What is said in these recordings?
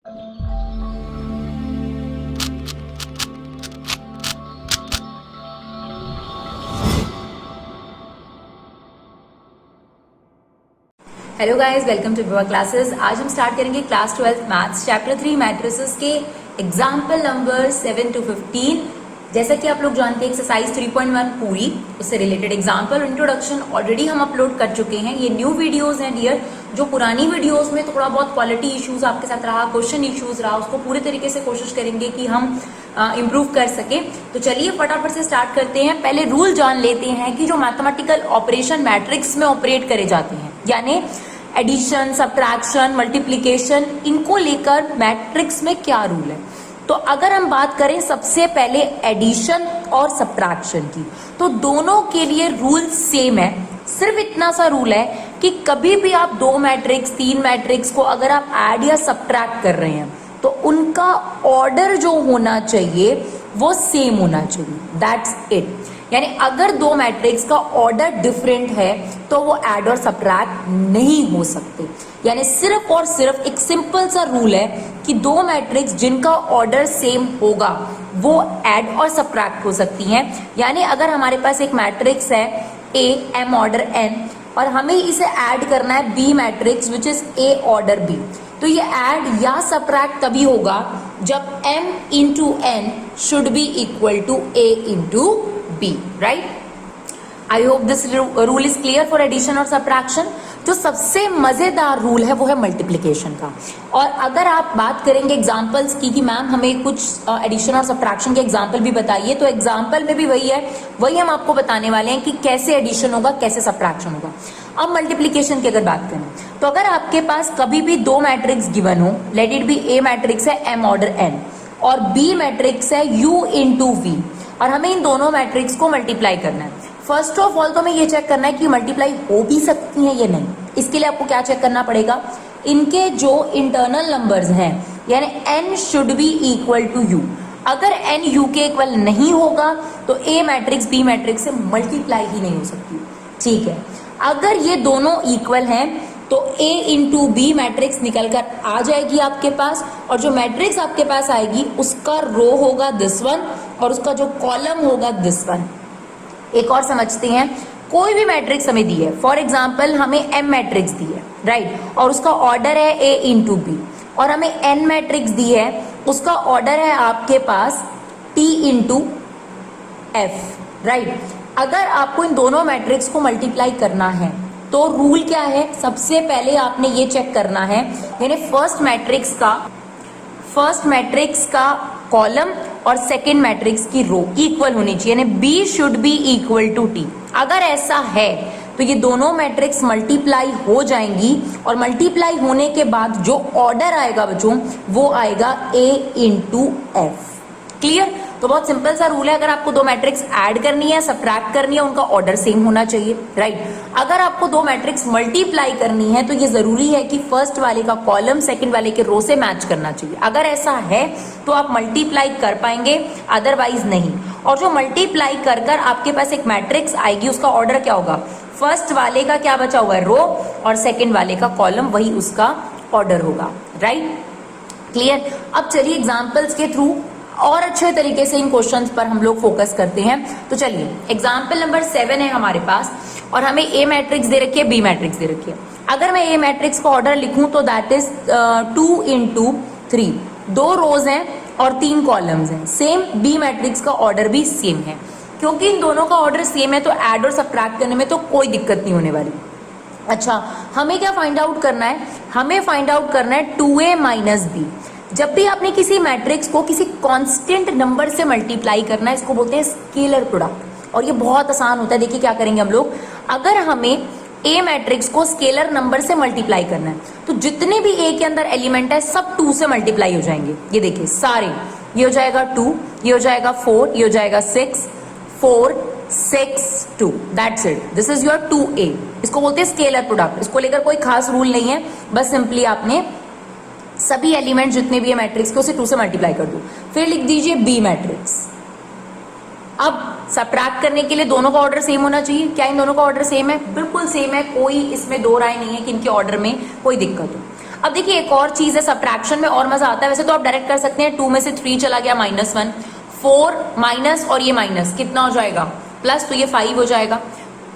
Hello guys, welcome to विवा classes. आज हम स्टार्ट करेंगे क्लास 12 मैथ्स चैप्टर 3 मैट्रिसेस के एग्जाम्पल नंबर 7 to 15। जैसा कि आप लोग जानते हैं एक्सरसाइज 3.1 पूरी उससे रिलेटेड एग्जाम्पल इंट्रोडक्शन ऑलरेडी हम अपलोड कर चुके हैं। ये न्यू वीडियोस हैं डियर। जो पुरानी वीडियोस में थोड़ा बहुत क्वालिटी इश्यूज आपके साथ रहा, क्वेश्चन इश्यूज रहा, उसको पूरे तरीके से कोशिश करेंगे कि हम इम्प्रूव कर सके। तो चलिए फटाफट से स्टार्ट करते हैं। पहले रूल जान लेते हैं कि जो मैथमेटिकल ऑपरेशन मैट्रिक्स में ऑपरेट करे जाते हैं, यानी एडिशन, सब्ट्रैक्शन, मल्टीप्लिकेशन, इनको लेकर मैट्रिक्स में क्या रूल है। तो अगर हम बात करें सबसे पहले एडिशन और सब्ट्रैक्शन की, तो दोनों के लिए रूल सेम है। सिर्फ इतना सा रूल है कि कभी भी आप दो मैट्रिक्स, तीन मैट्रिक्स को अगर आप ऐड या सब्ट्रैक्ट कर रहे हैं तो उनका ऑर्डर जो होना चाहिए वो सेम होना चाहिए। That's it. यानी अगर दो मैट्रिक्स का ऑर्डर डिफरेंट है तो वो ऐड और सब्ट्रैक्ट नहीं हो सकते। यानी सिर्फ और सिर्फ एक सिंपल सा रूल है कि दो मैट्रिक्स जिनका ऑर्डर सेम होगा वो ऐड और सब्ट्रैक्ट हो सकती हैं। यानी अगर हमारे पास एक मैट्रिक्स है ए एम ऑर्डर एन और हमें इसे ऐड करना है B matrix which is a order B, तो ये ऐड या सब्ट्रैक्ट तभी होगा जब m into N should be equal to a into B, right. I hope this rule is clear for addition और सब्ट्रैक्शन। जो सबसे मजेदार रूल है वो है मल्टीप्लिकेशन का। और अगर आप बात करेंगे एग्जांपल्स की कि मैम हमें कुछ एडिशन और सब्ट्रैक्शन के एग्जांपल भी बताइए, तो एग्जांपल में भी वही है, वही हम आपको बताने वाले हैं कि कैसे एडिशन होगा, कैसे सब्ट्रैक्शन होगा। अब मल्टीप्लिकेशन की अगर बात करें तो अगर आपके पास कभी भी दो मैट्रिक्स गिवन हो, let it be A matrix है एम ऑर्डर एन और बी मैट्रिक्स है यू इंटू वी, और हमें इन दोनों मैट्रिक्स को मल्टीप्लाई करना है। फर्स्ट ऑफ ऑल तो हमें ये चेक करना है कि मल्टीप्लाई हो भी सकती हैं या नहीं। इसके लिए आपको क्या चेक करना पड़ेगा, इनके जो इंटरनल नंबर्स हैं, यानी n should be equal to u। अगर n u के इक्वल नहीं होगा तो a मैट्रिक्स b मैट्रिक्स से मल्टीप्लाई ही नहीं हो सकती। ठीक है, अगर ये दोनों इक्वल हैं तो a इंटू बी मैट्रिक्स निकल कर आ जाएगी आपके पास, और जो मैट्रिक्स आपके पास आएगी उसका रो होगा दिस वन और उसका जो कॉलम होगा दिस वन। एक और समझते हैं, कोई भी मैट्रिक्स हमें दी है, फॉर एग्जाम्पल हमें m मैट्रिक्स दी है, राइट, और उसका ऑर्डर है a इंटू बी, और हमें n मैट्रिक्स दी है, उसका ऑर्डर है आपके पास t इंटू एफ, राइट। अगर आपको इन दोनों मैट्रिक्स को मल्टीप्लाई करना है तो रूल क्या है, सबसे पहले आपने ये चेक करना है, यानी फर्स्ट मैट्रिक्स का कॉलम और सेकेंड मैट्रिक्स की रो इक्वल होनी चाहिए, यानी B should be equal to T. अगर ऐसा है तो ये दोनों मैट्रिक्स मल्टीप्लाई हो जाएंगी, और मल्टीप्लाई होने के बाद जो ऑर्डर आएगा बच्चों वो आएगा a इंटू एफ। क्लियर। तो बहुत सिंपल सा रूल है, अगर आपको दो मैट्रिक्स ऐड करनी है, सब्ट्रैक्ट करनी है, उनका ऑर्डर सेम होना चाहिए, राइट। अगर आपको दो मैट्रिक्स मल्टीप्लाई करनी है तो ये जरूरी है कि फर्स्ट वाले का कॉलम सेकंड वाले के रो से मैच करना चाहिए। अगर ऐसा है तो आप मल्टीप्लाई कर पाएंगे, अदरवाइज नहीं। और जो मल्टीप्लाई कर कर आपके पास एक मैट्रिक्स आएगी, उसका ऑर्डर क्या होगा, फर्स्ट वाले का क्या बचा हुआ है रो, और सेकेंड वाले का कॉलम, वही उसका ऑर्डर होगा, राइट। क्लियर। अब चलिए एग्जाम्पल्स के थ्रू और अच्छे तरीके से इन क्वेश्चंस पर हम लोग फोकस करते हैं। तो चलिए एग्जाम्पल नंबर 7 है हमारे पास, और हमें ए मैट्रिक्स दे रखी है, बी मैट्रिक्स दे रखी है। अगर मैं ए मैट्रिक्स का ऑर्डर लिखूं तो दैट इज 2 इंटू 3, दो रोज हैं और 3 कॉलम्स हैं। सेम बी मैट्रिक्स का ऑर्डर भी सेम है। क्योंकि इन दोनों का ऑर्डर सेम है तो ऐड और सब्ट्रैक्ट करने में तो कोई दिक्कत नहीं होने वाली। अच्छा, हमें क्या फाइंड आउट करना है, हमें फाइंड आउट करना है 2a माइनस बी। जब भी आपने किसी मैट्रिक्स को किसी कांस्टेंट नंबर से मल्टीप्लाई करना है, इसको बोलते हैं स्केलर प्रोडक्ट, और ये बहुत आसान होता है। देखिए क्या करेंगे हम लोग, अगर हमें ए मैट्रिक्स को स्केलर नंबर से मल्टीप्लाई करना है तो जितने भी ए के अंदर एलिमेंट है सब 2 से मल्टीप्लाई हो जाएंगे। ये देखिए सारे, ये हो जाएगा 2, ये हो जाएगा 4, ये हो जाएगा 6, 4, 6, 2, that's it, this is your 2a। इसको बोलते हैं स्केलर प्रोडक्ट। इसको लेकर कोई खास रूल नहीं है, बस सिंपली आपने सभी एलिमेंट जितने भी है मैट्रिक्स के उसे 2 से मल्टीप्लाई कर दो। फिर लिख दीजिए बी मैट्रिक्स। अब सब्ट्रैक्ट करने के लिए दोनों का ऑर्डर सेम होना चाहिए। क्या इन दोनों का ऑर्डर सेम है? बिल्कुल सेम है, कोई इसमें दो राय नहीं है कि इनके ऑर्डर में कोई दिक्कत हो। अब देखिए एक और चीज है, सब्ट्रैक्शन में और मजा आता है। वैसे तो आप डायरेक्ट कर सकते हैं, 2 में से 3 चला गया -1, 4 माइनस और ये माइनस कितना हो जाएगा प्लस, तो ये 5 हो जाएगा।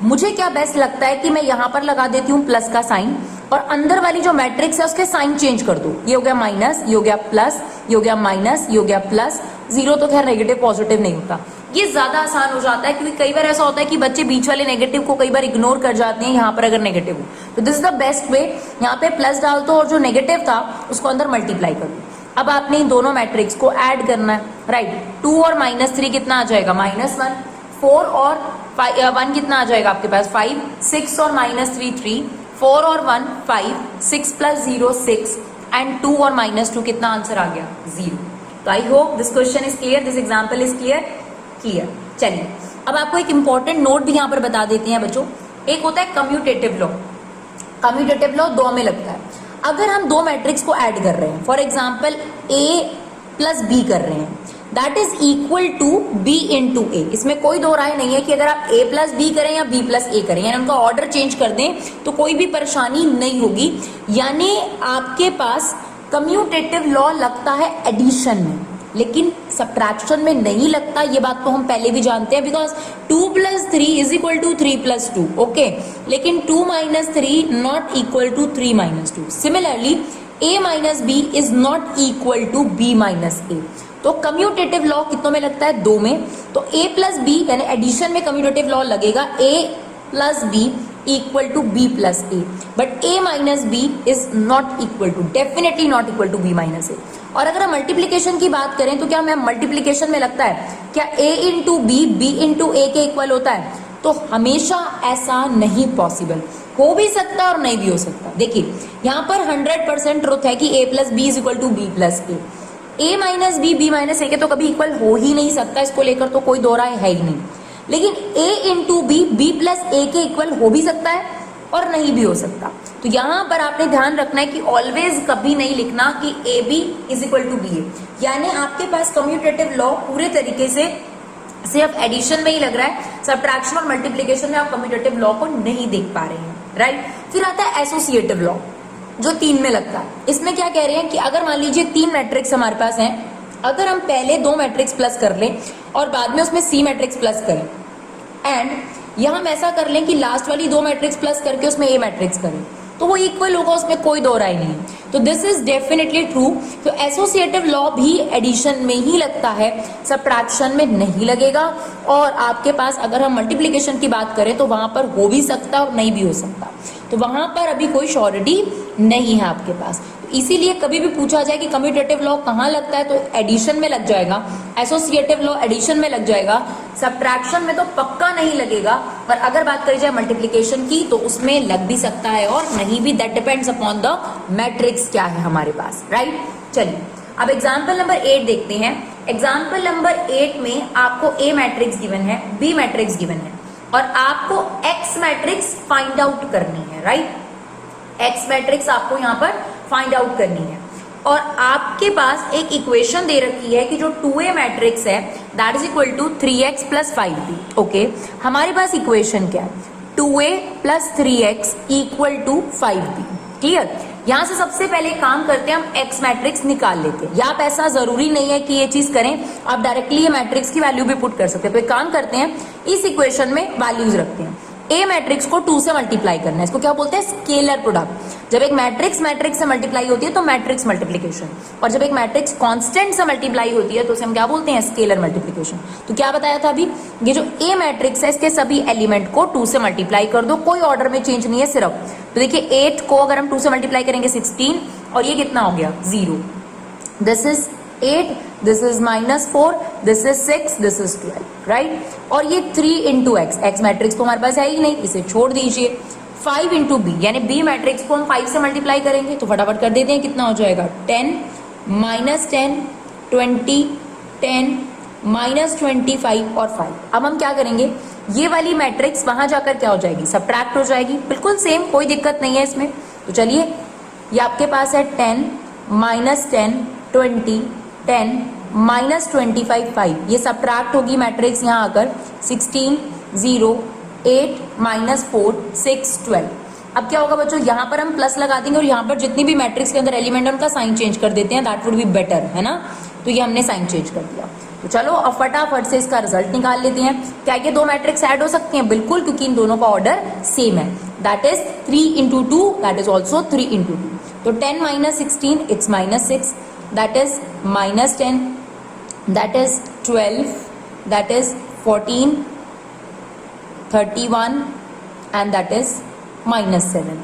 मुझे क्या बेस्ट लगता है कि मैं यहां पर लगा देती हूँ प्लस का साइन, और अंदर वाली जो मैट्रिक्स है उसके साइन चेंज कर दो। ये हो गया माइनस, ये हो गया प्लस, ये हो गया माइनस, ये हो गया प्लस, 0 तो खैर नेगेटिव पॉजिटिव नहीं होता। ये ज्यादा आसान हो जाता है, क्योंकि कई बार ऐसा होता है कि बच्चे बीच वाले नेगेटिव को कई बार इग्नोर कर जाते हैं यहाँ पर अगर नेगेटिव हो। तो this is the best way, यहाँ पे प्लस डाल दो और जो नेगेटिव था उसको अंदर मल्टीप्लाई कर दो। अब आपने इन दोनों मैट्रिक्स को ऐड करना है, राइट। 2 और -3 कितना आ जाएगा -1, 4 और 1 कितना आ जाएगा आपके पास 5, 6 और -3 3, 4 और 1 5, 6 + 0 6 एंड 2 और -2 कितना आंसर आ गया 0। तो आई hope this question is clear, this example is clear. चलिए अब आपको एक इंपॉर्टेंट नोट भी यहाँ पर बता देते हैं बच्चों। एक होता है कम्यूटेटिव लॉ। कम्यूटेटिव लॉ 2 में लगता है। अगर हम 2 मैट्रिक्स को ऐड कर रहे हैं, फॉर एग्जाम्पल A + B कर रहे हैं, that is equal to B × A। इसमें कोई दो राय नहीं है कि अगर आप A + B करें या B + A करें, यानी उनका ऑर्डर चेंज कर दें तो कोई भी परेशानी नहीं होगी। यानी आपके पास कम्यूटेटिव लॉ लगता है एडिशन में, लेकिन सब्ट्रैक्शन में नहीं लगता। ये बात तो हम पहले भी जानते हैं, बिकॉज 2 + 3 = 3 + 2, ओके। लेकिन 2 - 3 not equal to 3 - 2। Similarly A - B is not equal to B - A। तो कम्यूटेटिव लॉ कितनों में लगता है 2 में। तो A + B यानी एडिशन में कम्यूटेटिव लॉ लगेगा A + B equal to B + A, but A - B is not equal to, definitely not equal to B - A। और अगर हम मल्टीप्लीकेशन की बात करें तो क्या मैम मल्टीप्लीकेशन में लगता है क्या A × B B × A के इक्वल होता है? तो हमेशा ऐसा नहीं पॉसिबल, हो भी सकता है और नहीं भी हो सकता। देखिए यहाँ पर 100% ट्रुथ है कि A + B = B + A। A - B B - A के तो कभी इक्वल हो ही नहीं सकता, इसको लेकर तो कोई दो राय है ही नहीं। लेकिन A × B B + A के इक्वल हो भी सकता है और नहीं भी हो सकता। तो यहां पर आपने ध्यान रखना है कि ऑलवेज कभी नहीं लिखना कि AB = BA। यानी आपके पास कम्यूटेटिव लॉ पूरे तरीके से सिर्फ एडिशन में ही लग रहा है, सब्ट्रैक्शन और मल्टीप्लिकेशन में आप कम्यूटेटिव लॉ को नहीं देख पा रहे हैं, राइट। फिर आता है एसोसिएटिव लॉ जो 3 में लगता है। इसमें क्या कह रहे हैं कि अगर मान लीजिए 3 मैट्रिक्स हमारे पास हैं, अगर हम पहले 2 मैट्रिक्स प्लस कर लें और बाद में उसमें C मैट्रिक्स प्लस करें, एंड यहां हम ऐसा कर लें कि लास्ट वाली 2 मैट्रिक्स प्लस करके उसमें A मैट्रिक्स करें, तो वो इक्वल होगा, उसमें कोई दो राय नहीं। तो दिस इज डेफिनेटली ट्रू। तो एसोसिएटिव लॉ भी एडिशन में ही लगता है, सब्ट्रैक्शन में नहीं लगेगा। और आपके पास अगर हम मल्टीप्लिकेशन की बात करें तो वहां पर हो भी सकता है और नहीं भी हो सकता, तो वहां पर अभी कोई श्योरिटी नहीं है आपके पास। इसीलिए कभी भी पूछा जाए कि कम्यूटेटिव लॉ कहाँ लगता है, तो एडिशन में लग जाएगा, एसोसिएटिव लॉ एडिशन में लग जाएगा, सब्ट्रैक्शन में तो पक्का नहीं लगेगा। पर अगर बात करी जाए मल्टीप्लिकेशन की तो उसमें लग भी सकता है और नहीं भी, that depends upon the matrix क्या है हमारे पास, राइट। चलिए अब एग्जाम्पल नंबर 8 देखते हैं। एग्जाम्पल नंबर 8 में आपको A मैट्रिक्स गिवन है, B मैट्रिक्स गिवन है और आपको X मैट्रिक्स फाइंड आउट करनी है, राइट। X मैट्रिक्स आपको यहाँ पर फाइंड आउट करनी है और आपके पास एक इक्वेशन दे रखी है कि जो 2A मैट्रिक्स है that is equal to 3x + 5b। Okay, हमारे पास इक्वेशन क्या है 2A + 3x = 5b। क्लियर। यहां से सबसे पहले काम करते हैं, हम X मैट्रिक्स निकाल लेते हैं। या आप ऐसा जरूरी नहीं है कि ये चीज करें, आप डायरेक्टली ये मैट्रिक्स की वैल्यू भी पुट कर सकते हैं। तो एक काम करते हैं, इस इक्वेशन में वैल्यूज रखते हैं। A मैट्रिक्स को 2 से मल्टीप्लाई करना है, इसको क्या बोलते हैं स्केलर प्रोडक्ट। जब एक मैट्रिक्स मैट्रिक्स से मल्टीप्लाई होती है तो मैट्रिक्स मल्टीप्लिकेशन, और जब एक मैट्रिक्स कांस्टेंट से मल्टीप्लाई होती है तो उसे हम क्या बोलते हैं स्केलर मल्टीप्लिकेशन। तो क्या बताया था अभी, ये जो A मैट्रिक्स है इसके सभी एलिमेंट को 2 से मल्टीप्लाई कर दो, कोई ऑर्डर में चेंज नहीं है सिर्फ। तो देखिए 8 को अगर हम 2 से मल्टीप्लाई करेंगे 16 और ये कितना हो गया 0। This is 8, this is -4, this is 6, this is 12, right? और ये 3 × x, x मैट्रिक्स तो हमारे पास है ही नहीं, इसे छोड़ दीजिए। 5 × b, यानी b मैट्रिक्स को हम 5 से मल्टीप्लाई करेंगे तो फटाफट कर देते हैं, कितना हो जाएगा 10, -10, 20, 10, -25 और 5। अब हम क्या करेंगे, ये वाली मैट्रिक्स वहां जाकर क्या हो जाएगी सब्ट्रैक्ट हो जाएगी, बिल्कुल सेम, कोई दिक्कत नहीं है इसमें। तो चलिए ये आपके पास है 10, -10, 20, 10, -25, 5, ये सब्ट्रैक्ट होगी मैट्रिक्स यहाँ आकर 16, 0, 8, -4, 6, 12। अब क्या होगा बच्चों, यहाँ पर हम प्लस लगा देंगे और यहाँ पर जितनी भी मैट्रिक्स के अंदर एलिमेंट है उनका साइन चेंज कर देते हैं, दैट वुड बी बेटर, है ना। तो ये हमने साइन चेंज कर दिया। तो चलो अब फटाफट से इसका रिजल्ट निकाल लेते हैं। क्या ये दो मैट्रिक्स ऐड हो सकते हैं? बिल्कुल, क्योंकि इन दोनों का ऑर्डर सेम है, that is 3 into 2, that is also 3 into 2। तो 10 minus 16, it's -6, that is -10, that is 12, that is 14, 31 and that is -7।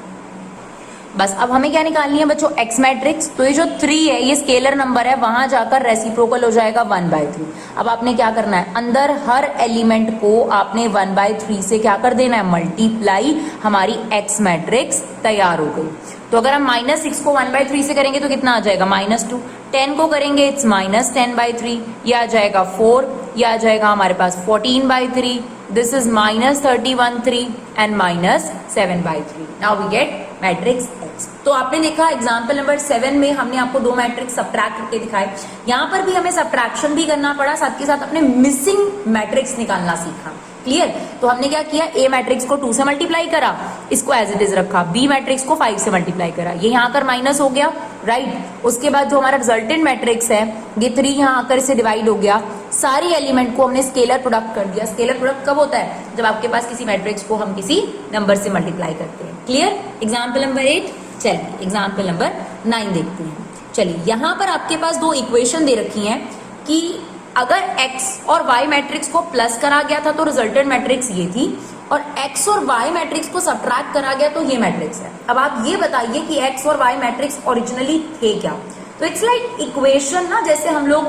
बस अब हमें क्या निकालनी है बच्चों, एक्स मैट्रिक्स। तो ये जो 3 है ये स्केलर नंबर है, वहां जाकर रेसिप्रोकल हो जाएगा 1/3। अब आपने क्या करना है, अंदर हर एलिमेंट को आपने 1/3 से क्या कर देना है, मल्टीप्लाई। हमारी एक्स मैट्रिक्स तैयार हो गई। तो अगर हम -6 को 1/3 से करेंगे तो कितना आ जाएगा, -2। 10 को करेंगे इट्स -10/3, ये आ जाएगा 4, ये आ जाएगा हमारे पास 14/3, this is -31/3 and -7/3। Now we get matrix X. तो आपने देखा एग्जाम्पल नंबर 7 में हमने आपको दो मैट्रिक्स सब्ट्रैक्ट करके दिखाए। यहाँ पर भी हमें सब्ट्रैक्शन भी करना पड़ा, साथ के साथ अपने मिसिंग मैट्रिक्स निकालना सीखा। क्लियर? तो हमने क्या किया, ए मैट्रिक्स को 2 से मल्टीप्लाई करा, इसको एज इट इज रखा, बी मैट्रिक्स को 5 से मल्टीप्लाई करा, ये यहाँ आकर माइनस हो गया, राइट। उसके बाद जो हमारा रिजल्टेंट मैट्रिक्स है ये 3 यहाँ आकर इसे डिवाइड हो गया। सारी एलिमेंट को हमने स्केलर प्रोडक्ट कर दिया। स्केलर प्रोडक्ट कब होता है, जब आपके पास किसी मैट्रिक्स को हम किसी नंबर से मल्टीप्लाई करते हैं। क्लियर? Example number 8। चलिए एग्जाम्पल नंबर 9 देखते हैं। चलिए यहाँ पर आपके पास दो इक्वेशन दे रखी हैं कि अगर x और y मैट्रिक्स को प्लस करा गया था तो रिजल्टेंट मैट्रिक्स ये थी, और x और y मैट्रिक्स को सब्ट्रैक्ट करा गया तो ये मैट्रिक्स है। अब आप ये बताइए कि x और y मैट्रिक्स ओरिजिनली थे क्या। तो इट्स लाइक इक्वेशन ना, जैसे हम लोग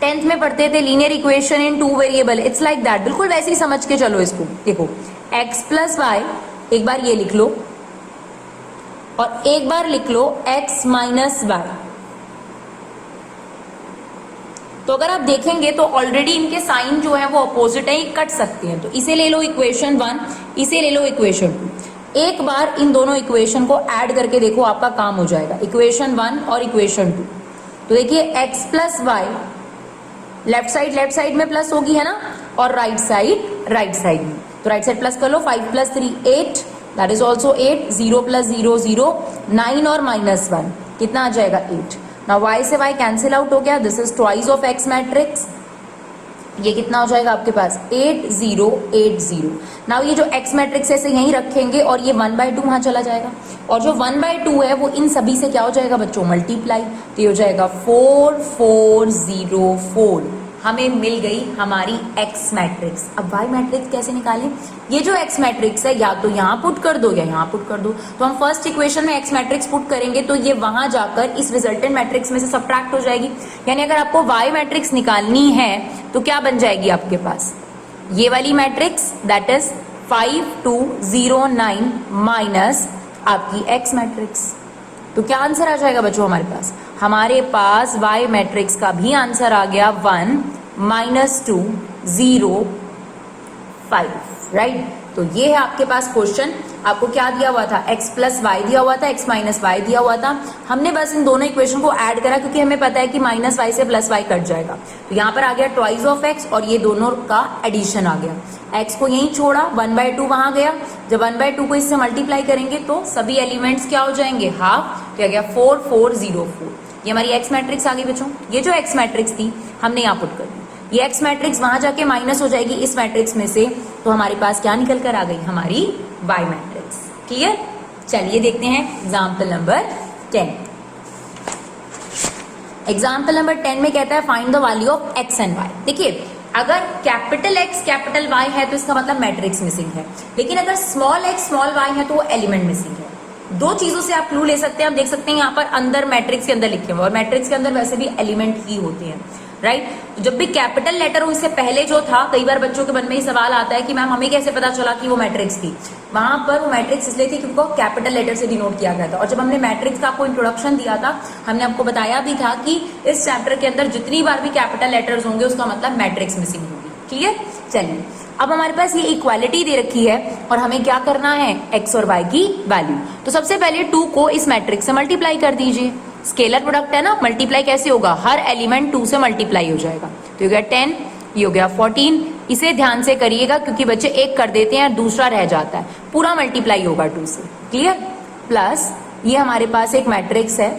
10th में पढ़ते थे linear equation in 2 variable, it's like that. बिल्कुल वैसे ही समझ के चलो इसको। देखो x प्लस y, एक बार ये लिख लो और एक बार लिख लो x माइनस वाई। तो अगर आप देखेंगे तो ऑलरेडी इनके साइन जो है वो अपोजिट है, कट सकते हैं। तो इसे ले लो इक्वेशन 1, इसे ले लो इक्वेशन 2। एक बार इन दोनों इक्वेशन को ऐड करके देखो, आपका काम हो जाएगा। इक्वेशन 1 और इक्वेशन 2। तो देखिए x plus Y, left side में प्लस होगी, है ना, और राइट साइड में। तो राइट साइड प्लस कर लो, 5 + 3 8, दैट इज ऑल्सो 8, 0 + 0 0, 9 और -1 कितना आ जाएगा 8। नाउ y से y कैंसिल आउट हो गया, this is twice of x matrix. ये कितना हो जाएगा आपके पास 8 0 8 0। नाउ ये जो x मैट्रिक्स है इसे यहीं रखेंगे और ये 1/2 वहां चला जाएगा, और जो 1/2 है वो इन सभी से क्या हो जाएगा बच्चों, मल्टीप्लाई। तो ये हो जाएगा 4 4 0 4। हमें मिल गई हमारी x मैट्रिक्स। अब y मैट्रिक्स कैसे निकालें? ये जो x मैट्रिक्स है या तो यहाँ पुट कर दो या यहाँ पुट कर दो। तो हम फर्स्ट इक्वेशन में x मैट्रिक्स पुट करेंगे तो ये वहां जाकर इस रिजल्टेंट मैट्रिक्स में से सब्ट्रैक्ट हो जाएगी। यानी अगर आपको y मैट्रिक्स निकालनी है तो क्या बन जाएगी आपके पास, ये वाली मैट्रिक्स, दैट इज 5 2 0 9 माइनस आपकी x मैट्रिक्स। तो क्या आंसर आ जाएगा बच्चों हमारे पास? हमारे पास y मैट्रिक्स का भी आंसर आ गया 1 -2 0 5, राइट। तो ये है आपके पास क्वेश्चन। आपको क्या दिया हुआ था, x प्लस वाई दिया हुआ था, x माइनस वाई दिया हुआ था। हमने बस इन दोनों इक्वेशन को ऐड करा क्योंकि हमें पता है कि -y से +y कट जाएगा। तो यहाँ पर आ गया ट्वाइस ऑफ x और ये दोनों का एडिशन आ गया। x को यहीं छोड़ा, 1/2 वहां गया। जब 1/2 को इससे मल्टीप्लाई करेंगे तो सभी एलिमेंट्स क्या हो जाएंगे, हाफ। तो आ गया 4 4 0 4। ये हमारी x मैट्रिक्स आ गई बच्चों। ये जो x मैट्रिक्स थी हमने यहाँ पुट कर दी, ये x मैट्रिक्स वहां जाके माइनस हो जाएगी इस मैट्रिक्स में से। तो हमारे पास क्या निकल कर आ गई, हमारी y मैट्रिक्स। क्लियर? चलिए देखते हैं एग्जाम्पल नंबर 10। एग्जाम्पल नंबर 10 में कहता है find the value of x and y। देखिए अगर कैपिटल X कैपिटल Y है तो इसका मतलब मैट्रिक्स मिसिंग है, लेकिन अगर स्मॉल x स्मॉल y है तो वो एलिमेंट मिसिंग है। दो चीजों से आप क्लू ले सकते हैं। आप देख सकते हैं यहाँ पर अंदर मैट्रिक्स के अंदर लिखे हुए, और मैट्रिक्स के अंदर वैसे भी एलिमेंट ही होते हैं, राइट। तो जब भी कैपिटल लेटर हो, इससे पहले जो था, कई बार बच्चों के मन में ही सवाल आता है कि मैम हमें कैसे पता चला कि वो मैट्रिक्स थी। वहां पर वो मैट्रिक्स इसलिए थी क्योंकि वो कैपिटल लेटर से डिनोट किया गया था। और जब हमने मैट्रिक्स का आपको इंट्रोडक्शन दिया था, हमने आपको बताया भी था कि इस चैप्टर के अंदर जितनी बार भी कैपिटल लेटर्स होंगे उसका मतलब मैट्रिक्स मिसिंग होगी। क्लियर? चलिए अब हमारे पास ये इक्वालिटी दे रखी है और हमें क्या करना है, x और y की वैल्यू। तो सबसे पहले 2 को इस मैट्रिक्स से मल्टीप्लाई कर दीजिए। स्केलर प्रोडक्ट है ना, मल्टीप्लाई कैसे होगा, हर एलिमेंट 2 से मल्टीप्लाई हो जाएगा। तो ये हो गया 10, ये हो गया 14, इसे ध्यान से करिएगा क्योंकि बच्चे एक कर देते हैं और दूसरा रह जाता है, पूरा मल्टीप्लाई होगा 2 से। क्लियर? प्लस ये हमारे पास एक मैट्रिक्स है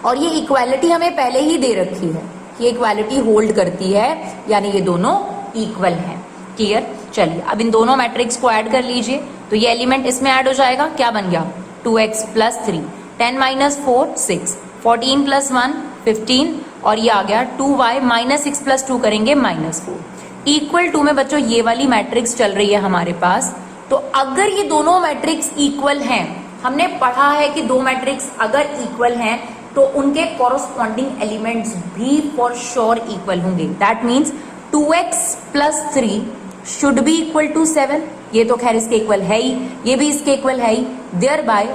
और ये इक्वालिटी हमें पहले ही दे रखी है, ये इक्वालिटी होल्ड करती है, यानी ये दोनों इक्वल हैं। क्लियर? चलिए अब इन दोनों मैट्रिक्स को ऐड कर लीजिए, तो ये एलिमेंट इसमें ऐड हो जाएगा, क्या बन गया 2x प्लस 3, 10 माइनस 4 6, 14 प्लस 1 15 और ये आ गया 2y माइनस 6 प्लस 2 करेंगे -4 इक्वल टू में बच्चों ये वाली मैट्रिक्स चल रही है हमारे पास। तो अगर ये दोनों मैट्रिक्स इक्वल हैं, हमने पढ़ा है कि दो मैट्रिक्स अगर इक्वल हैं तो उनके कॉरस्पॉन्डिंग एलिमेंट्स भी फॉर श्योर इक्वल होंगे। That means 2x plus 3 should be equal to 7, ये तो खैर इसके इक्वल है ही, ये भी इसके इक्वल है ही, thereby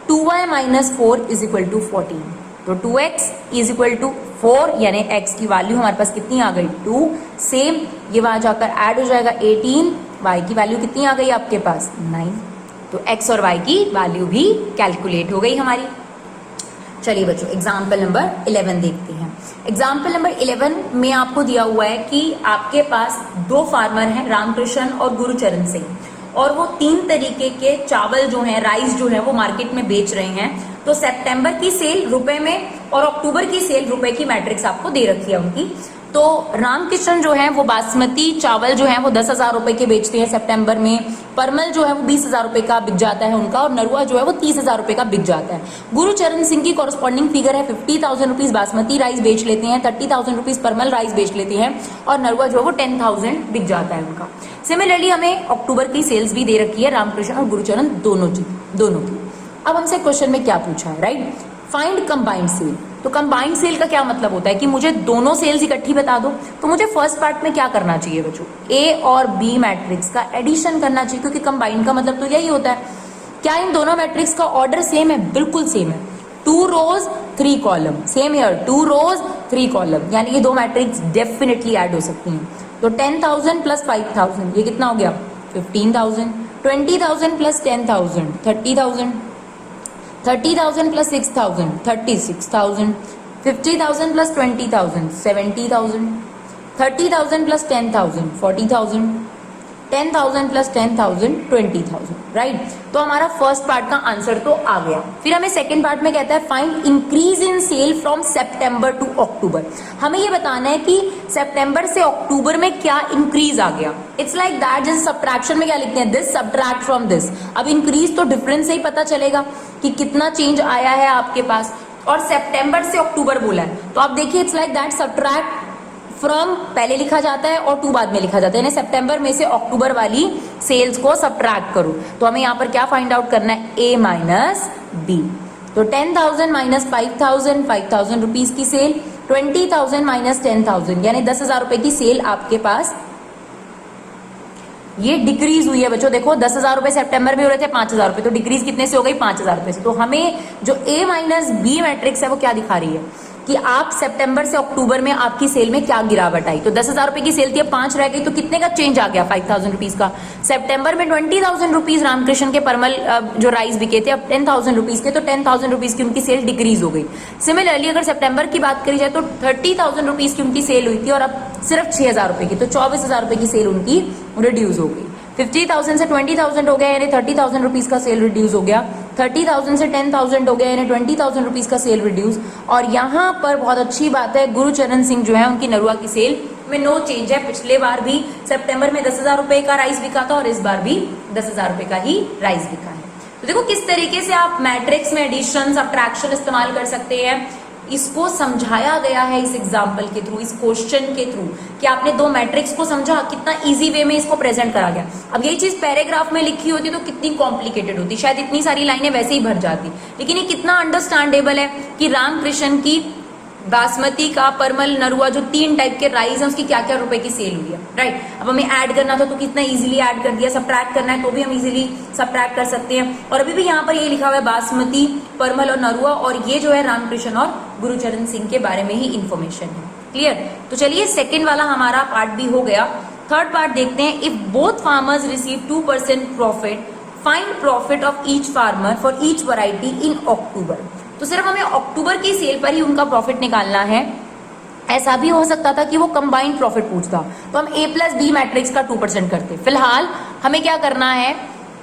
2y minus 4 is equal to 14। तो 2x इज इक्वल टू 4 यानी x की वैल्यू हमारे पास कितनी आ गई 2, सेम ये वहां जाकर ऐड हो जाएगा 18, y की वैल्यू कितनी आ गई आपके पास 9, तो x और y की वैल्यू भी कैलकुलेट हो गई हमारी। चलिए बच्चों एग्जाम्पल नंबर 11 देखते हैं। एग्जाम्पल नंबर 11 में आपको दिया हुआ है कि आपके पास दो फार्मर हैं, रामकृष्ण और गुरुचरण सिंह, और वो 3 तरीके के चावल जो हैं, राइस जो है वो मार्केट में बेच रहे हैं। तो सितंबर की सेल रुपए में और अक्टूबर की सेल रुपए की मैट्रिक्स आपको दे रखी है उनकी। तो रामकृष्ण जो है वो बासमती चावल जो है वो 10,000 रुपए के बेचते हैं सितंबर में, परमल जो है वो 20,000 रुपए का बिक जाता है उनका, और नरुआ जो है वो 30,000 रुपए का बिक जाता है। गुरुचरण सिंह की कॉरस्पॉन्डिंग फिगर है 50,000 रुपीज बासमती राइस बेच लेते हैं, 30,000 रुपीज परमल राइस बेच लेते हैं, और नरुआ जो है वो 10,000 बिक जाता है उनका। सिमिलरली हमें अक्टूबर की सेल्स भी दे रखी है रामकृष्ण और गुरुचरण दोनों की। अब हमसे क्वेश्चन में क्या पूछा है, राइट, फाइंड कंबाइंड सेल। तो कंबाइंड सेल का क्या मतलब होता है कि मुझे दोनों सेल्स इकट्ठी बता दो। तो मुझे फर्स्ट पार्ट में क्या करना चाहिए बच्चों, ए और बी मैट्रिक्स का एडिशन करना चाहिए, क्योंकि कंबाइंड का मतलब तो यही होता है। क्या इन दोनों मैट्रिक्स का ऑर्डर सेम है? बिल्कुल सेम है, 2 rows 3 column, same here 2 rows 3 column, यानी ये दो मैट्रिक्स डेफिनेटली ऐड हो सकती हैं। तो 10,000 प्लस 5,000 ये कितना हो गया 15,000, 20,000 plus 10,000 30,000, 30,000 plus 6,000 36,000, 50,000 plus 20,000 70,000, 30,000 plus 10,000 40,000, 10,000 plus 10,000 20,000, right. तो हमारा फर्स्ट पार्ट का आंसर तो आ गया। फिर हमें सेकंड पार्ट में कहता है find increase in sale from September to October. हमें ये बताना है कि सितंबर से अक्टूबर में क्या इंक्रीज आ गया। इट्स लाइक दैट, जैसे सब्ट्रैक्शन में क्या लिखते हैं, दिस सब्ट्रैक्ट फ्रॉम दिस। अब इंक्रीज तो डिफरेंस से ही पता चलेगा कि कितना चेंज आया है आपके पास, और सितंबर से अक्टूबर बोला है, तो आप देखिए it's like that, subtract from पहले लिखा जाता है और 2 बाद में लिखा जाता है, यानी सितंबर में से अक्टूबर वाली सेल्स को सब्ट्रैक्ट करो। तो हमें यहाँ पर क्या फाइंड आउट करना है, ए माइनस बी। तो 10,000 माइनस 5,000 5,000 रुपीज की सेल, 20,000 माइनस 10,000 यानी 10,000 रुपए की सेल आपके पास ये डिक्रीज हुई है बच्चों। देखो 10,000 रुपए सितंबर में हो रहे थे 5,000 रुपए, तो डिक्रीज कितने से हो गई 5,000 रुपए से। तो हमें जो ए माइनस बी मैट्रिक्स है वो क्या दिखा रही है कि आप सितंबर से अक्टूबर में आपकी सेल में क्या गिरावट आई। तो 10,000 रुपए की सेल थी, अब 5 रह गई, तो कितने का चेंज आ गया 5,000 रुपीज का। सितंबर में 20,000 रुपीज रामकृष्ण के परमल जो राइस बिके थे, अब 10,000 रुपीज के, तो 10,000 रुपीज की उनकी सेल डिक्रीज हो गई। सिमिलरली अगर सितंबर की बात करी जाए तो 30,000 रुपीज की उनकी सेल हुई थी और अब सिर्फ 6,000 रुपए की, तो 24,000 रुपए की सेल उनकी रिड्यूस हो गई। 50,000 से 20,000 हो गया यानी 30,000 रुपीज का सेल रिड्यूस हो गया, 30,000 से 10,000 हो गया यानी 20,000 रुपीज का सेल रिड्यूस। और यहाँ पर बहुत अच्छी बात है, गुरुचरण सिंह जो है उनकी नरुआ की सेल में नो चेंज है। पिछले बार भी सितंबर में 10,000 रुपए का राइस बिका था और इस बार भी 10,000 रुपए का ही राइस बिका है। तो देखो किस तरीके से आप मैट्रिक्स में एडिशन सब्ट्रैक्शन इस्तेमाल कर सकते हैं, इसको समझाया गया है इस एग्जाम्पल के थ्रू, इस क्वेश्चन के थ्रू, कि आपने दो मैट्रिक्स को समझा, कितना इजी वे में इसको प्रेजेंट करा गया। अब यही चीज पैराग्राफ में लिखी होती तो कितनी कॉम्प्लिकेटेड होती, शायद इतनी सारी लाइनें वैसे ही भर जाती। लेकिन ये कितना अंडरस्टैंडेबल है कि रामकृष्ण की बासमती का परमल नरुआ जो 3 टाइप के राइस है उसकी क्या क्या रुपए की सेल हुई है, राइट। अब हमें ऐड करना था तो कितना इजीली ऐड कर दिया, सब्ट्रैक्ट करना है तो भी हम इजीली सब्ट्रैक्ट कर सकते हैं। और अभी भी यहाँ पर ये लिखा हुआ है बासमती, परमल और नरुआ, और ये जो है रामकृष्ण और गुरुचरण सिंह के बारे में ही इंफॉर्मेशन है। क्लियर। तो चलिए सेकेंड वाला हमारा पार्ट भी हो गया। थर्ड पार्ट देखते हैं। If both farmers receive 2% profit, find profit of each farmer for each variety in October. तो सिर्फ हमें अक्टूबर की सेल पर ही उनका प्रॉफिट निकालना है। ऐसा भी हो सकता था कि वो कंबाइंड प्रॉफिट पूछता, तो हम A प्लस बी मैट्रिक्स का 2% करते। फिलहाल हमें क्या करना है,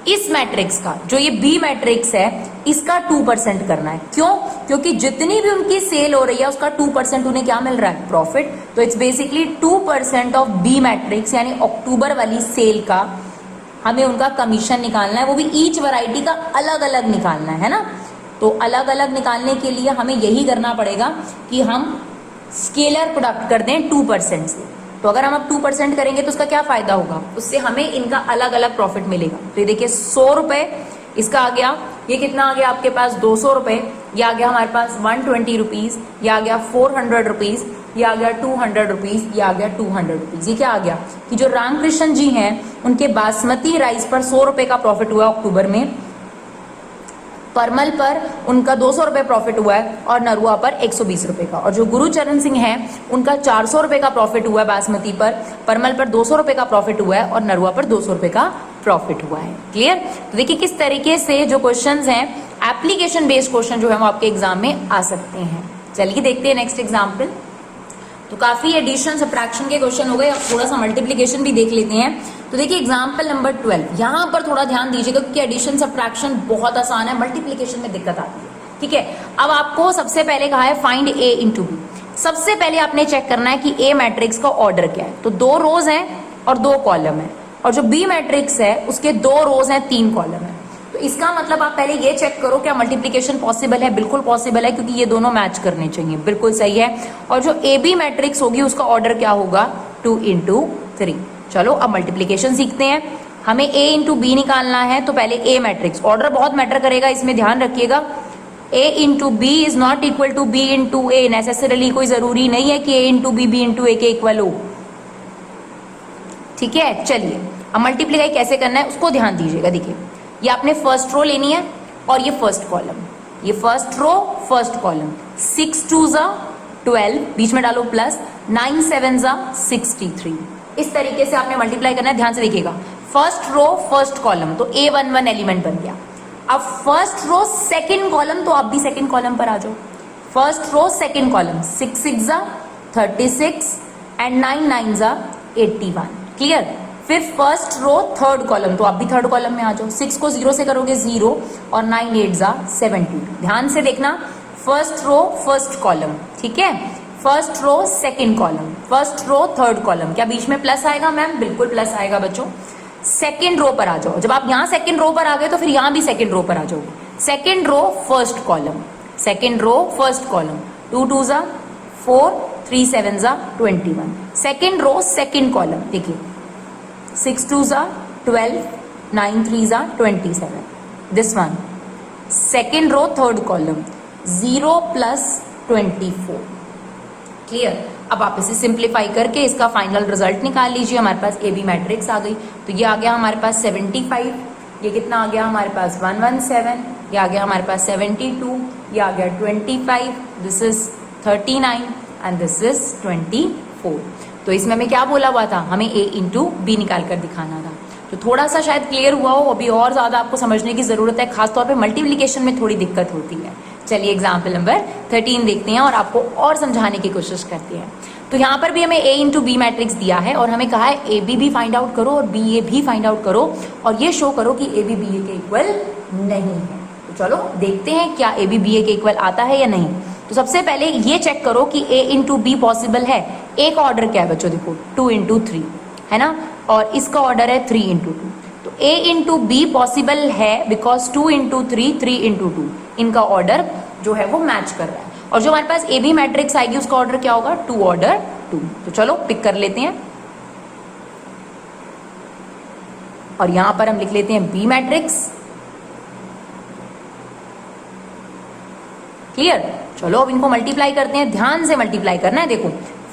इस मैट्रिक्स का, जो ये बी मैट्रिक्स है, इसका 2% करना है। क्यों? क्योंकि जितनी भी उनकी सेल हो रही है उसका 2% उन्हें क्या मिल रहा है, प्रॉफिट। तो it's basically 2% of B matrix, यानी अक्टूबर वाली सेल का हमें उनका कमीशन निकालना है, वो भी ईच वैरायटी का अलग अलग निकालना है ना। तो अलग अलग निकालने के लिए हमें यही करना पड़ेगा कि हम स्केलर प्रोडक्ट कर दें 2% से। तो अगर हम अब 2% करेंगे तो उसका क्या फायदा होगा, उससे हमें इनका अलग अलग प्रॉफिट मिलेगा। तो ये देखिए 100 रुपए इसका आ गया, ये कितना आ गया आपके पास 200 रुपए, ये आ गया हमारे पास 120 रुपीज, ये आ गया 400 रुपीज, ये आ गया 200 रुपीज, ये आ गया 200 रुपीज। ये क्या आ गया कि जो रामकृष्ण जी हैं उनके बासमती राइस पर 100 रुपए का प्रॉफिट हुआ अक्टूबर में, परमल पर उनका 200 रुपए प्रॉफिट हुआ है और नरुआ पर 120 रुपए का। और जो गुरुचरण सिंह है उनका 400 रुपए का प्रॉफिट हुआ है बासमती पर, परमल पर 200 रुपए का प्रॉफिट हुआ है और नरुआ पर 200 रुपए का प्रॉफिट हुआ है। क्लियर? तो देखिए किस तरीके से जो क्वेश्चंस हैं, एप्लीकेशन बेस्ड क्वेश्चन जो है वो आपके एग्जाम में आ सकते हैं। चलिए देखते हैं नेक्स्ट एग्जाम्पल। तो काफी एडिशन सब्ट्रैक्शन के क्वेश्चन हो गए, अब थोड़ा सा मल्टीप्लीकेशन भी देख लेते हैं। तो देखिए एग्जाम्पल नंबर 12, यहाँ पर थोड़ा ध्यान दीजिएगा क्योंकि एडिशन सब्ट्रैक्शन बहुत आसान है, मल्टीप्लीकेशन में दिक्कत आती है। ठीक है, अब आपको सबसे पहले कहा है फाइंड ए इंटू बी। सबसे पहले आपने चेक करना है कि ए मैट्रिक्स का ऑर्डर क्या है। तो 2 रोज हैं और 2 कॉलम है, और जो बी मैट्रिक्स है उसके 2 रोज हैं 3 कॉलम है। तो इसका मतलब आप पहले ये चेक करो क्या मल्टीप्लीकेशन पॉसिबल है। बिल्कुल पॉसिबल है क्योंकि ये दोनों मैच करने चाहिए, बिल्कुल सही है। और जो ए बी मैट्रिक्स होगी उसका ऑर्डर क्या होगा, 2 into 3। चलो अब मल्टीप्लीकेशन सीखते हैं। हमें ए इंटू बी निकालना है, तो पहले ए मैट्रिक्स, ऑर्डर बहुत मैटर करेगा, इसमें ध्यान रखिएगा। A into B is not equal to B into A necessarily, कोई जरूरी नहीं है कि A into B into A के इक्वल हो। ठीक है, चलिए अब मल्टीप्लीकाई कैसे करना है उसको ध्यान दीजिएगा। देखिए ये आपने फर्स्ट रो लेनी है और ये फर्स्ट कॉलम, ये फर्स्ट रो फर्स्ट कॉलम। 6 2 जा 12, बीच में डालो प्लस, 9 7 जा 63। इस तरीके से आपने मल्टीप्लाई करना है, ध्यान से देखिएगा। फर्स्ट रो फर्स्ट कॉलम, तो A11 एलिमेंट बन गया। अब फर्स्ट रो सेकंड कॉलम, तो आप भी सेकंड कॉलम पर आ जाओ। फर्स्ट रो सेकंड कॉलम, 6 6 जा 36 एंड 9 9 जा 81। क्लियर? फिर फर्स्ट रो थर्ड कॉलम, तो आप भी थर्ड कॉलम में आ जाओ। 6 को 0 से करोगे 0 और 9 8 जा 70। ध्यान से देखना, फर्स्ट रो फर्स्ट कॉलम, ठीक है, first row second column, first row third column. क्या बीच में प्लस आएगा मैम? बिल्कुल प्लस आएगा बच्चों। सेकंड रो पर आ जाओ। जब आप यहाँ सेकंड रो पर आ गए तो फिर यहाँ भी सेकंड रो पर आ जाओगे। Second row first column, second row first column, 2 2 जा 4 3 7 जा 21। सेकंड रो सेकंड कॉलम, देखिए 6 2 जा 12 9 3 जा 27। This one second row third column, 0 plus 24। Clear? अब आप इसे सिंप्लीफाई करके इसका फाइनल रिजल्ट निकाल लीजिए। हमारे पास ए बी मैट्रिक्स आ गई। तो ये आ गया हमारे पास 75, ये कितना आ गया हमारे पास 117, ये आ गया हमारे पास 72, ये आ गया 25, this is 39 and this is 24। तो इसमें हमें क्या बोला हुआ था, हमें ए इंटू बी निकाल कर दिखाना था। तो थोड़ा सा शायद क्लियर हुआ हो, अभी और ज्यादा आपको समझने की जरूरत है, खासतौर पे मल्टीप्लिकेशन में थोड़ी दिक्कत होती है। चलिए एग्जाम्पल नंबर 13 देखते हैं और आपको और समझाने की कोशिश करते हैं। तो यहाँ पर भी हमें ए इंटू बी मैट्रिक्स दिया है और हमें कहा है ए बी भी फाइंड आउट करो और बी ए भी फाइंड आउट करो और ये शो करो कि ए बी बी ए के इक्वल नहीं है। तो चलो देखते हैं क्या ए बी बी ए के इक्वल आता है या नहीं। तो सबसे पहले ये चेक करो कि ए इंटू बी पॉसिबल है। ए का ऑर्डर क्या है बच्चों, देखो 2 into 3 है ना, और इसका ऑर्डर है 3 into 2। तो ए इंटू बी पॉसिबल है बिकॉज 2 into 3 3 into 2, इनका ऑर्डर जो है वो मैच कर रहा है। और जो हमारे पास ए बी मैट्रिक्स आएगी उसका ऑर्डर क्या होगा, 2 ऑर्डर 2। तो चलो पिक कर लेते हैं और यहां पर हम लिख लेते हैं बी मैट्रिक्स। क्लियर? चलो अब इनको मल्टीप्लाई करते हैं, ध्यान से मल्टीप्लाई करना है। देखो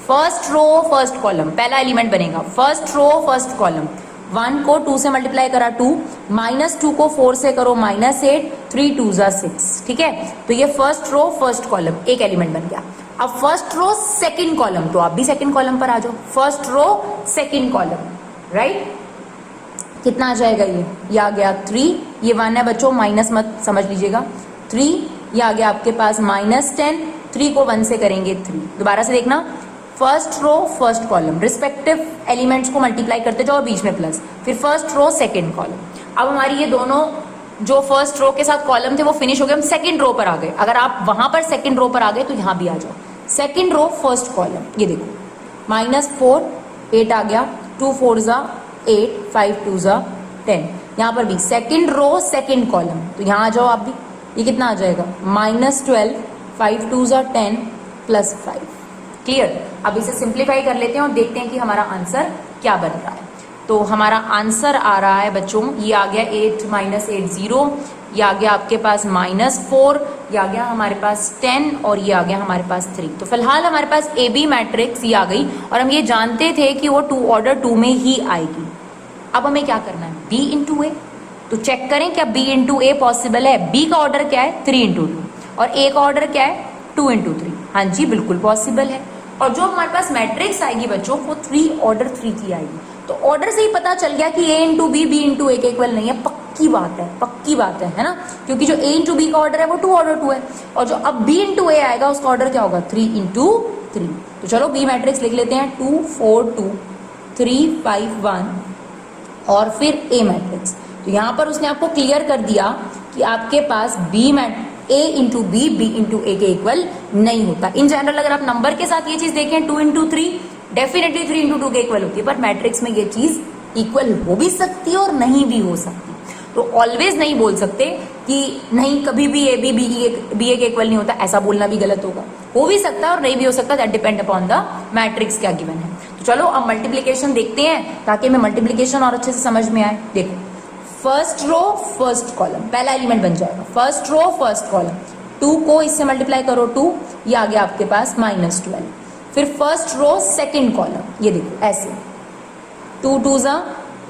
फर्स्ट रो फर्स्ट कॉलम, पहला एलिमेंट बनेगा फर्स्ट रो फर्स्ट कॉलम। 1 को 2 से मल्टीप्लाई करा 2, -2 को 4 से करो -8, 3 2 जा 6। ठीक है, तो ये फर्स्ट रो फर्स्ट कॉलम एक एलिमेंट बन गया। अब फर्स्ट रो सेकंड कॉलम, तो आप भी सेकंड कॉलम पर आ जाओ। First row second column, right, कितना आ जाएगा ये आ गया 3, ये 1 है बच्चों, माइनस मत समझ लीजिएगा, 3, ये आ गया आपके पास -10, 3 को 1 से करेंगे 3। दोबारा से देखना, first row first column, respective elements को मल्टीप्लाई करते जाओ और बीच में प्लस, फिर फर्स्ट रो सेकेंड कॉलम। अब हमारी ये दोनों जो फर्स्ट रो के साथ कॉलम थे वो फिनिश हो गए, हम सेकेंड रो पर आ गए। अगर आप वहां पर सेकेंड रो पर आ गए तो यहां भी आ जाओ। सेकेंड रो फर्स्ट कॉलम, ये देखो -4 8 आ गया, 2 4 ज़ा 8, 5 2 ज़ा 10। यहाँ पर भी सेकेंड रो सेकेंड कॉलम, तो यहाँ आ जाओ आप भी। ये कितना आ जाएगा -12, 5 2 ज़ा 10 +5। क्लियर? अब इसे सिंप्लीफाई कर लेते हैं और देखते हैं कि हमारा आंसर क्या बन रहा है। तो हमारा आंसर आ रहा है बच्चों, ये आ गया 8 -8 0, ये आ गया आपके पास -4, ये आ गया हमारे पास 10 और ये आ गया हमारे पास 3। तो फिलहाल हमारे पास ए बी मैट्रिक्स ये आ गई और हम ये जानते थे कि वो ऑर्डर 2 में ही आएगी। अब हमें क्या करना है, b इंटू ए। तो चेक करें क्या b इंटू ए पॉसिबल है। b का ऑर्डर क्या है 3 इंटू 2 और a का ऑर्डर क्या है 2 इंटू 3। हाँ जी बिल्कुल पॉसिबल है। और जो हमारे पास मैट्रिक्स आएगी बच्चों वो 3 ऑर्डर 3 की आएगी। तो ऑर्डर से ही पता चल गया कि a into B B into A के इक्वल नहीं है। पक्की बात है ना, क्योंकि जो a इंटू बी का ऑर्डर है वो 2 ऑर्डर 2 है और जो अब b इंटू ए आएगा उसका ऑर्डर क्या होगा 3 इंटू 3। तो चलो b मैट्रिक्स लिख लेते हैं 2 4 2 3 5 1 और फिर a मैट्रिक्स। तो यहाँ पर उसने आपको क्लियर कर दिया कि आपके पास a into B B into A के इक्वल नहीं होता। इन जनरल अगर आप नंबर के साथ ये चीज देखें 2 इंटू 3 डेफिनेटली 3 इंटू 2 के इक्वल होती है, पर मैट्रिक्स में ये चीज इक्वल हो भी सकती है और नहीं भी हो सकती। तो ऑलवेज नहीं बोल सकते कि नहीं कभी भी ए बी बी ए के इक्वल नहीं होता, ऐसा बोलना भी गलत होगा। हो भी सकता है और नहीं भी हो सकता, that depend upon the matrix क्या गिवन है। तो चलो अब मल्टीप्लीकेशन देखते हैं ताकि हमें मल्टीप्लीकेशन और अच्छे से समझ में आए। देखो फर्स्ट रो फर्स्ट कॉलम, पहला एलिमेंट बन जाएगा फर्स्ट रो फर्स्ट कॉलम। 2 को इससे मल्टीप्लाई करो 2, ये आ गया आपके पास -12। फिर फर्स्ट रो सेकेंड कॉलम, ये देखो ऐसे 2 2 ज़ा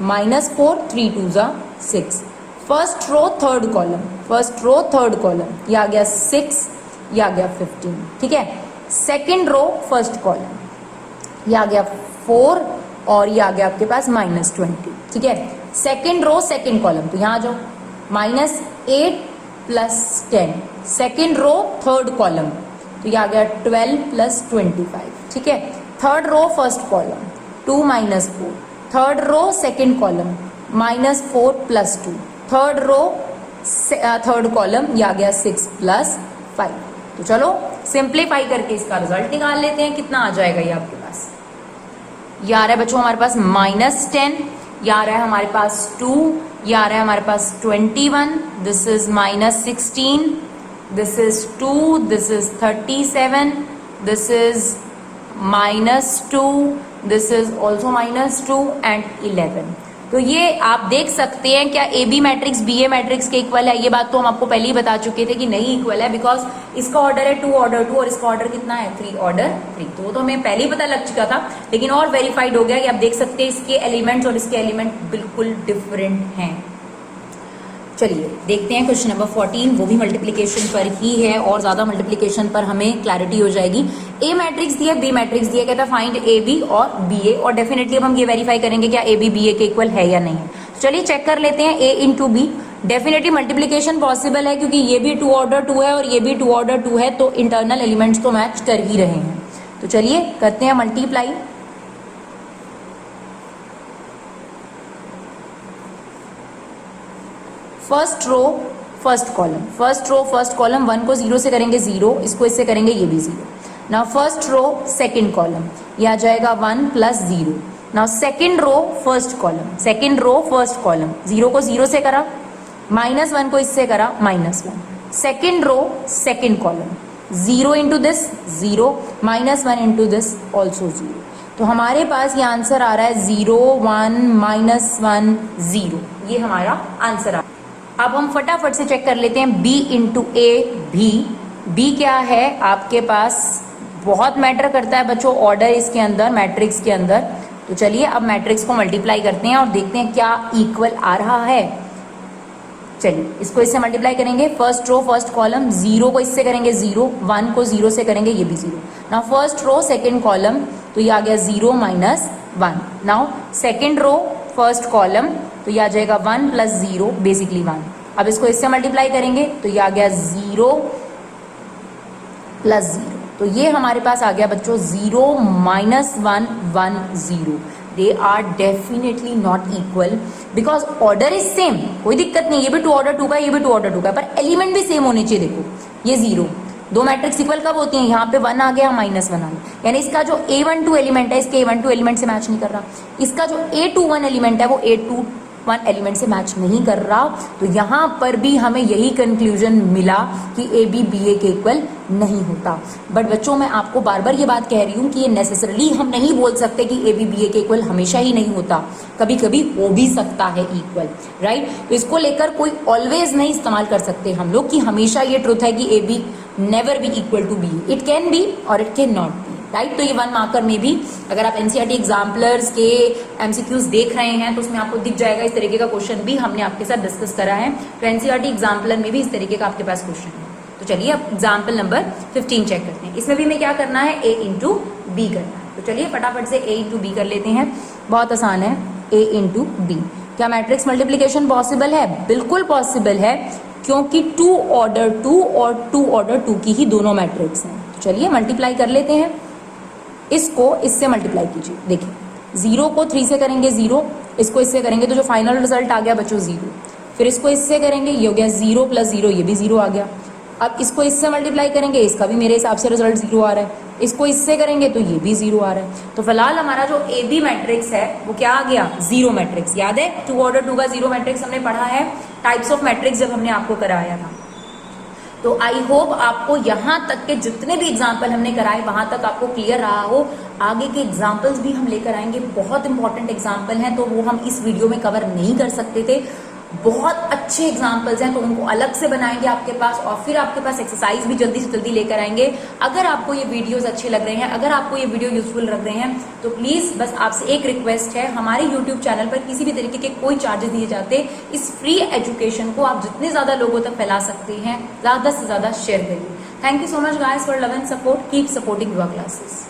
-4, 3 2 ज़ा 6। First row third column, first row third column, ये आ गया 6, ये आ गया 15। ठीक है। सेकेंड रो फर्स्ट कॉलम, ये आ गया 4 और ये आ गया आपके पास -20। ठीक है। सेकेंड रो सेकेंड कॉलम, तो यहाँ आ जाओ -8 + 10। सेकेंड रो थर्ड कॉलम, तो ये आ गया 12 + 25। ठीक है। Third row first column 2 -4। Third row second column -4 + 2। Third row third column, ये आ गया 6 + 5। तो चलो सिंप्लीफाई करके इसका रिजल्ट निकाल लेते हैं। कितना आ जाएगा ये आपके पास, ये आ रहा है बच्चों हमारे पास -10, ये आ रहा है हमारे पास 2, ये आ रहा है हमारे पास 21, this is -16, this is 2, this is 37, this is -2, this is also -2 and 11। तो ये आप देख सकते हैं क्या A B matrix B A matrix के इक्वल है। ये बात तो हम आपको पहले ही बता चुके थे कि नहीं इक्वल है, बिकॉज इसका ऑर्डर है 2 ऑर्डर 2 और इसका ऑर्डर कितना है 3 ऑर्डर 3। तो वो तो हमें पहले ही पता लग चुका था, लेकिन और वेरीफाइड हो गया कि आप देख सकते हैं इसके एलिमेंट्स और इसके एलिमेंट बिल्कुल डिफरेंट हैं। चलिए देखते हैं क्वेश्चन नंबर 14, वो भी मल्टीप्लीकेशन पर ही है और ज्यादा मल्टीप्लीकेशन पर हमें क्लैरिटी हो जाएगी। ए मैट्रिक्स दिया, बी मैट्रिक्स दिया, कहता है फाइंड ए बी और बी ए, और डेफिनेटली अब हम ये वेरीफाई करेंगे क्या ए बी बी ए के इक्वल है या नहीं है। चलिए चेक कर लेते हैं। A into B, definitely multiplication possible है क्योंकि ये भी 2 ऑर्डर 2 है और ये भी 2 ऑर्डर 2 है, तो इंटरनल एलिमेंट्स तो मैच कर ही रहे हैं। तो चलिए करते हैं multiply. First row first column, first row first column, 1 को 0 से करेंगे 0, इसको इससे करेंगे ये भी 0। Now first row second column, ये आ जाएगा 1 + 0। Now second row first column, second row first column, 0 को 0 से करा, -1 को इससे करा -1। Second row second column, 0 into this 0, -1 into this also 0। तो हमारे पास ये आंसर आ रहा है 0 1 -1 0, ये हमारा आंसर आ रहा है। अब हम फटाफट से चेक कर लेते हैं b इंटू ए भी। b क्या है आपके पास, बहुत मैटर करता है बच्चों ऑर्डर इसके अंदर, मैट्रिक्स के अंदर। तो चलिए अब मैट्रिक्स को मल्टीप्लाई करते हैं और देखते हैं क्या इक्वल आ रहा है। चलिए इसको इससे मल्टीप्लाई करेंगे, फर्स्ट रो फर्स्ट कॉलम, 0 को इससे करेंगे 0, 1 को 0 से करेंगे ये भी 0। Now first row second column, तो ये आ गया 0 -1। Now second row first column, तो ये आ जाएगा 1 + 0 बेसिकली 1। अब इसको इससे मल्टीप्लाई करेंगे तो ये आ गया 0 + 0। तो ये हमारे पास आ गया बच्चों 0 -1 1 0। They are definitely not equal because order is same, कोई दिक्कत नहीं, ये भी 2 ऑर्डर 2 का है, ये भी 2 ऑर्डर 2 का है, पर एलिमेंट भी सेम होने चाहिए। देखो ये 0, दो मैट्रिक्स इक्वल कब होती हैं, यहाँ पे 1 आ गया -1 आ गया, यानी इसका जो A12 एलिमेंट है इसके A12 एलिमेंट से मैच नहीं कर रहा, इसका जो A21 एलिमेंट है वो A21 एलिमेंट से मैच नहीं कर रहा। तो यहाँ पर भी हमें यही कंक्लूजन मिला कि AB BA के इक्वल नहीं होता। बट बच्चों मैं आपको बार बार ये बात कह रही हूँ कि ये नेसेसरली हम नहीं बोल सकते कि AB BA के इक्वल हमेशा ही नहीं होता, कभी कभी हो भी सकता है इक्वल, राइट। तो इसको लेकर कोई ऑलवेज नहीं इस्तेमाल कर सकते हम लोग कि हमेशा ये ट्रुथ है कि AB never be equal to BA। It can be और it can not be, right. तो ये 1 मार्कर में भी अगर आप NCERT एग्जाम्पलर्स के MCQs देख रहे हैं तो उसमें आपको दिख जाएगा, इस तरीके का क्वेश्चन भी हमने आपके साथ डिस्कस करा है। तो NCERT एग्जाम्पलर में भी इस तरीके का आपके पास क्वेश्चन है। तो चलिए अब एग्जाम्पल नंबर 15 चेक करते हैं। इसमें भी हमें क्या करना है, A इंटू बी करना है। तो चलिए फटाफट से A इंटू बी कर लेते हैं, बहुत आसान है। A इंटू बी, क्या मैट्रिक्स मल्टीप्लीकेशन पॉसिबल है? बिल्कुल पॉसिबल है, क्योंकि 2 ऑर्डर 2 और 2 ऑर्डर 2 की ही दोनों मैट्रिक्स हैं। तो चलिए मल्टीप्लाई कर लेते हैं, इसको इससे मल्टीप्लाई कीजिए। देखिए 0 को 3 से करेंगे 0, इसको इससे करेंगे तो जो फाइनल रिजल्ट आ गया बच्चों 0, फिर इसको इससे करेंगे ये हो गया 0 + 0, ये भी 0 आ गया। अब इसको इससे मल्टीप्लाई करेंगे, इसका भी मेरे हिसाब से रिजल्ट 0 आ रहा है, इसको इससे करेंगे तो ये भी 0 आ रहा है। तो फिलहाल हमारा जो AB मैट्रिक्स है वो क्या आ गया, 0 मैट्रिक्स। याद है 2 ऑर्डर 2 का 0 मैट्रिक्स हमने पढ़ा है टाइप्स ऑफ मैट्रिक्स जब हमने आपको कराया था। तो आई होप आपको यहाँ तक के जितने भी एग्जाम्पल हमने कराए वहां तक आपको क्लियर रहा हो। आगे के एग्जाम्पल्स भी हम लेकर आएंगे, बहुत इंपॉर्टेंट एग्जाम्पल हैं, तो वो हम इस वीडियो में कवर नहीं कर सकते थे। बहुत अच्छे एग्जाम्पल्स हैं तो उनको अलग से बनाएंगे आपके पास, और फिर आपके पास एक्सरसाइज भी जल्दी से जल्दी लेकर आएंगे। अगर आपको ये वीडियोस अच्छे लग रहे हैं, अगर आपको ये वीडियो यूजफुल लग रहे हैं, तो प्लीज बस आपसे एक रिक्वेस्ट है, हमारे यूट्यूब चैनल पर किसी भी तरीके के कोई चार्जेस दिए जाते, इस फ्री एजुकेशन को आप जितने ज्यादा लोगों तक फैला सकते हैं, ज्यादा से ज्यादा शेयर करिए। Thank you so much guys for love and support, keep supporting युवा क्लासेस।